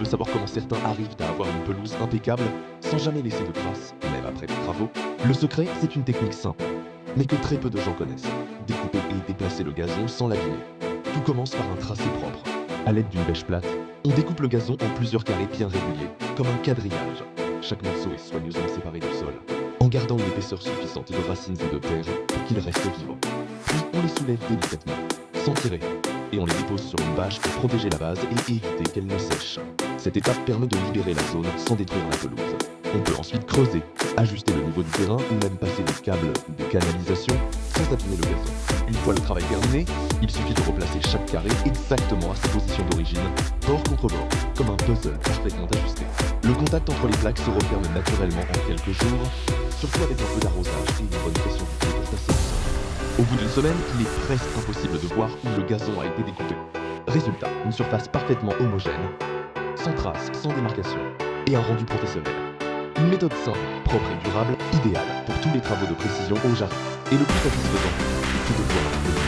veux savoir comment certains arrivent à avoir une pelouse impeccable sans jamais laisser de traces, même après les travaux? Le secret, c'est une technique simple, mais que très peu de gens connaissent. Découper et déplacer le gazon sans l'abîmer. Tout commence par un tracé propre. À l'aide d'une bêche plate, on découpe le gazon en plusieurs carrés bien réguliers, comme un quadrillage. Chaque morceau est soigneusement séparé du sol, en gardant une épaisseur suffisante de racines et de terre pour qu'ils restent vivants. Puis on les soulève délicatement, sans tirer, et on les dépose sur une bâche pour protéger la base et éviter qu'elle ne sèche. Cette étape permet de libérer la zone sans détruire la pelouse. On peut ensuite creuser, ajuster le niveau du terrain ou même passer des câbles ou des canalisations sans abîmer le gazon. Une fois le travail terminé, il suffit de replacer chaque carré exactement à sa position d'origine, bord contre bord, comme un puzzle parfaitement ajusté. Le contact entre les plaques se referme naturellement en quelques jours, surtout avec un peu d'arrosage et une bonne pression du pied pour tasser le sol. Au bout d'une semaine, il est presque impossible de voir où le gazon a été découpé. Résultat, une surface parfaitement homogène, sans traces, sans démarcation, et un rendu professionnel. Une méthode simple, propre et durable, idéale pour tous les travaux de précision au jardin. Et le plus satisfaisant, c'est de voir le